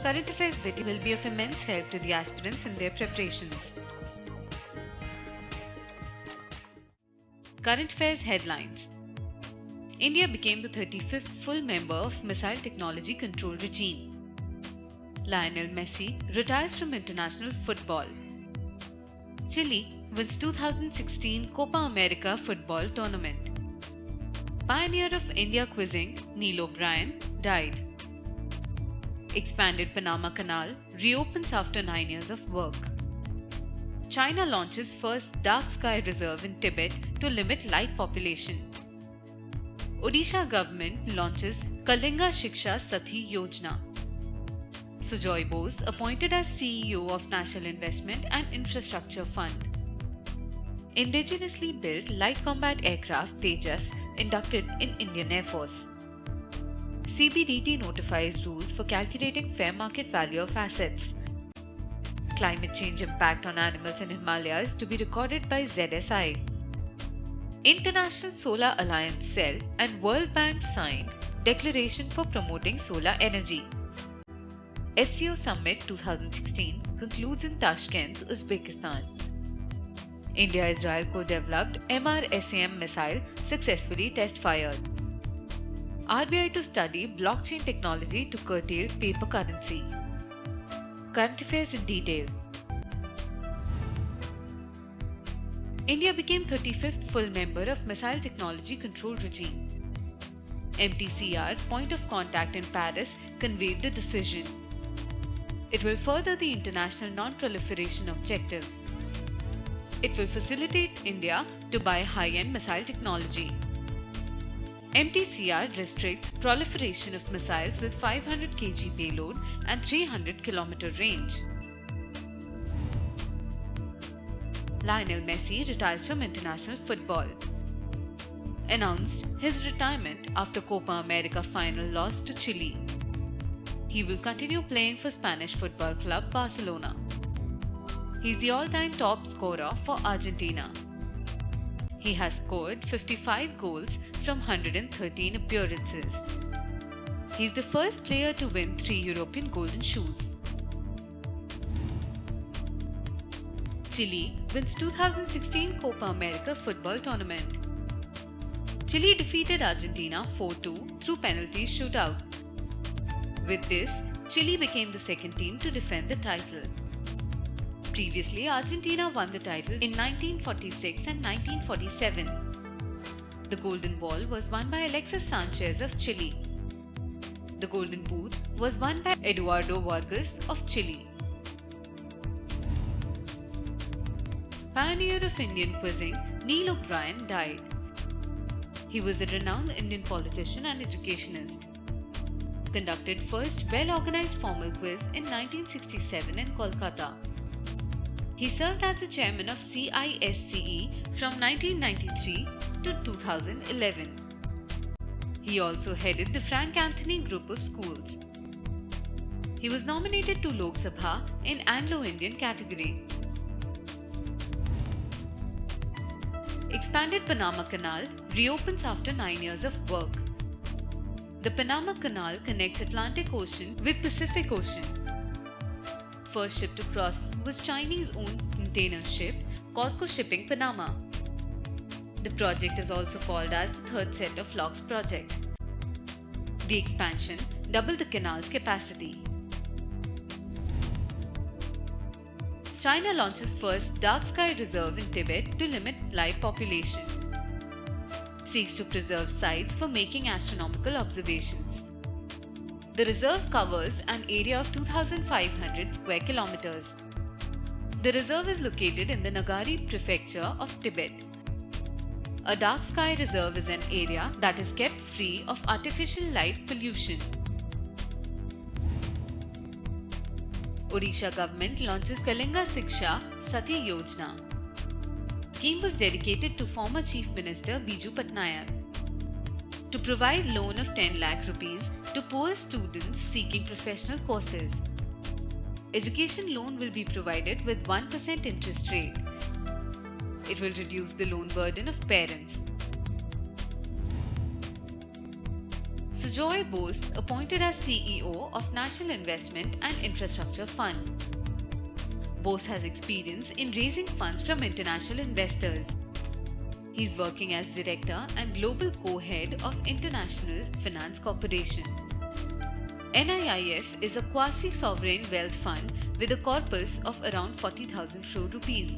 current affairs video will be of immense help to the aspirants in their preparations. Current affairs headlines. India became the 35th full member of Missile Technology Control Regime. Lionel Messi retires from international football. Chile wins 2016 Copa America football tournament. Pioneer of India quizzing, Neil O'Brien, died. Expanded Panama Canal reopens after 9 years of work. China launches first dark sky reserve in Tibet to limit light population. Odisha government launches Kalinga Shiksha Sathi Yojana. Sujoy Bose appointed as CEO of National Investment and Infrastructure Fund. Indigenously built light combat aircraft Tejas inducted in Indian Air Force. CBDT notifies rules for calculating fair market value of assets. Climate change impact on animals in Himalayas to be recorded by ZSI. International Solar Alliance CEL and World Bank signed Declaration for Promoting Solar Energy. SCO Summit 2016 concludes in Tashkent, Uzbekistan. India-Israel co-developed MRSAM missile successfully test-fired. RBI to study blockchain technology to curtail paper currency. Current affairs in detail. India became 35th full member of Missile Technology Control Regime. MTCR, point of contact in Paris, conveyed the decision. It will further the international non-proliferation objectives. It will facilitate India to buy high-end missile technology. MTCR restricts proliferation of missiles with 500 kg payload and 300 km range. Lionel Messi retires from international football. Announced his retirement after Copa America final loss to Chile. He will continue playing for Spanish football club Barcelona. He is the all-time top scorer for Argentina. He has scored 55 goals from 113 appearances. He is the first player to win 3 European Golden Shoes. Chile wins 2016 Copa America football tournament. Chile defeated Argentina 4-2 through penalties shootout. With this, Chile became the second team to defend the title. Previously, Argentina won the title in 1946 and 1947. The Golden Ball was won by Alexis Sanchez of Chile. The Golden Boot was won by Eduardo Vargas of Chile. Pioneer of Indian quizzing, Neil O'Brien died. He was a renowned Indian politician and educationist. Conducted first well-organized formal quiz in 1967 in Kolkata. He served as the chairman of CISCE from 1993 to 2011. He also headed the Frank Anthony Group of Schools. He was nominated to Lok Sabha in Anglo-Indian category. Expanded Panama Canal reopens after 9 years of work. The Panama Canal connects Atlantic Ocean with Pacific Ocean. First ship to cross was Chinese-owned container ship COSCO Shipping Panama. The project is also called as the third set of locks project. The expansion doubled the canal's capacity. China launches first dark sky reserve in Tibet to limit light population. Seeks to preserve sites for making astronomical observations. The reserve covers an area of 2,500 square kilometers. The reserve is located in the Nagari prefecture of Tibet. A dark sky reserve is an area that is kept free of artificial light pollution. Odisha government launches Kalinga Shiksha Sathi Yojana. Scheme was dedicated to former Chief Minister Biju Patnaik to provide loan of 10 lakh rupees to poor students seeking professional courses. Education loan will be provided with 1% interest rate. It will reduce the loan burden of parents. Sujoy Bose appointed as CEO of National Investment and Infrastructure Fund. Bose has experience in raising funds from international investors. He's working as Director and Global Co-Head of International Finance Corporation. NIIF is a quasi-sovereign wealth fund with a corpus of around 40,000 crore rupees.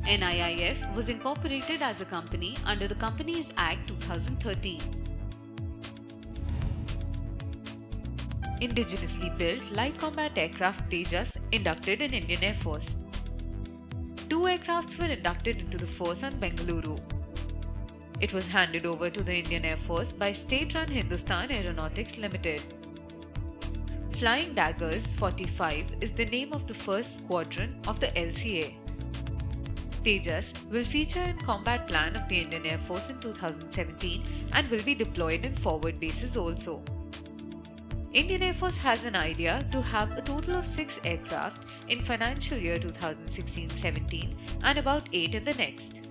NIIF was incorporated as a company under the Companies Act 2013. Indigenously built light combat aircraft Tejas inducted in Indian Air Force. 2 aircrafts were inducted into the force on Bengaluru. It was handed over to the Indian Air Force by state-run Hindustan Aeronautics Limited. Flying Daggers 45 is the name of the first squadron of the LCA. Tejas will feature in combat plan of the Indian Air Force in 2017 and will be deployed in forward bases also. Indian Air Force has an idea to have a total of 6 aircraft in financial year 2016-17 and about 8 in the next.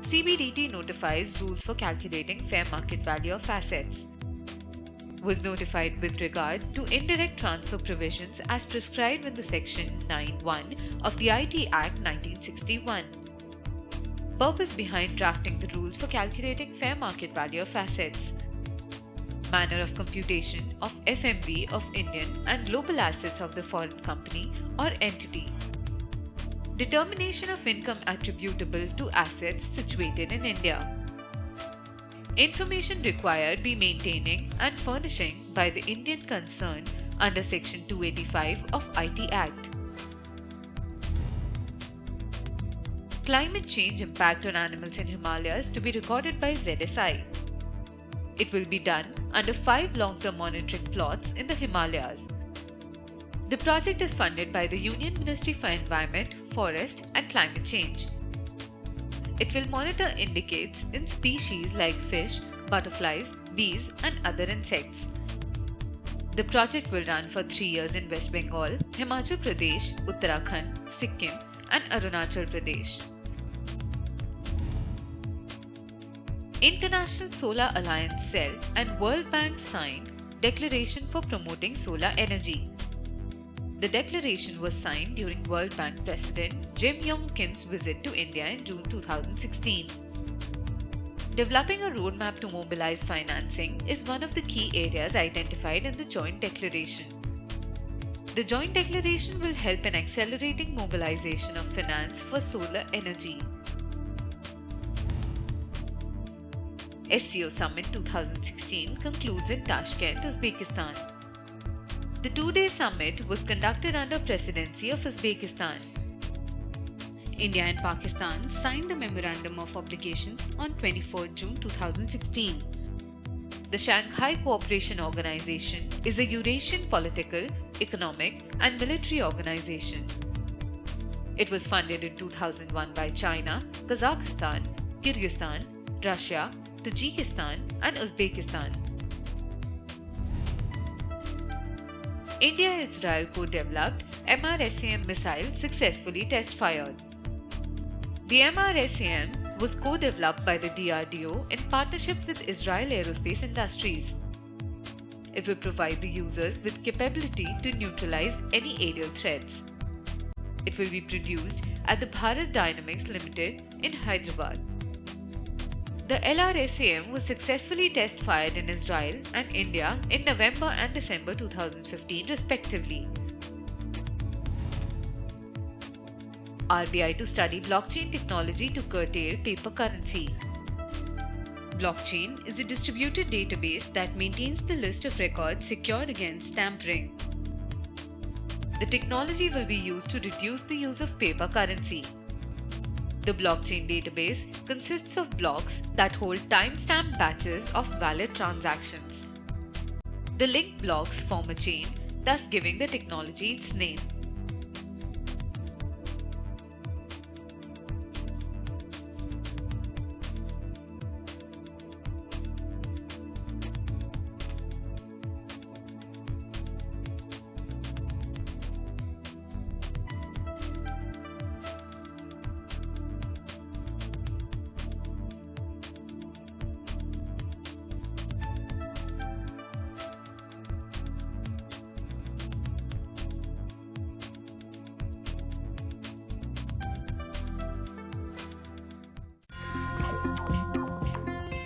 CBDT notifies rules for calculating fair market value of assets. Was notified with regard to indirect transfer provisions as prescribed in the Section 9(1) of the IT Act 1961. Purpose behind drafting the rules for calculating fair market value of assets. Manner of computation of FMV of Indian and global assets of the foreign company or entity. Determination of income attributable to assets situated in India. Information required be maintaining and furnishing by the Indian concern under Section 285 of IT Act. Climate change impact on animals in Himalayas to be recorded by ZSI. It will be done under 5 long-term monitoring plots in the Himalayas. The project is funded by the Union Ministry for Environment, Forest and Climate Change. It will monitor indicates in species like fish, butterflies, bees and other insects. The project will run for 3 years in West Bengal, Himachal Pradesh, Uttarakhand, Sikkim and Arunachal Pradesh. International Solar Alliance Cell and World Bank signed Declaration for Promoting Solar Energy. The declaration was signed during World Bank President Jim Yong Kim's visit to India in June 2016. Developing a roadmap to mobilize financing is one of the key areas identified in the joint declaration. The joint declaration will help in accelerating mobilization of finance for solar energy. SCO Summit 2016 concludes in Tashkent, Uzbekistan. The 2-day summit was conducted under presidency of Uzbekistan. India and Pakistan signed the Memorandum of Obligations on 24 June 2016. The Shanghai Cooperation Organization is a Eurasian political, economic and military organization. It was funded in 2001 by China, Kazakhstan, Kyrgyzstan, Russia, Tajikistan and Uzbekistan. India-Israel co-developed MRSAM missile successfully test-fired. The MRSAM was co-developed by the DRDO in partnership with Israel Aerospace Industries. It will provide the users with capability to neutralize any aerial threats. It will be produced at the Bharat Dynamics Limited in Hyderabad. The LRSAM was successfully test-fired in Israel and India in November and December 2015 respectively. RBI to study blockchain technology to curtail paper currency. Blockchain is a distributed database that maintains the list of records secured against tampering. The technology will be used to reduce the use of paper currency. The blockchain database consists of blocks that hold timestamp batches of valid transactions. The linked blocks form a chain, thus giving the technology its name.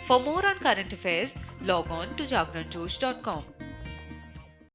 For more on current affairs, log on to jagranjosh.com.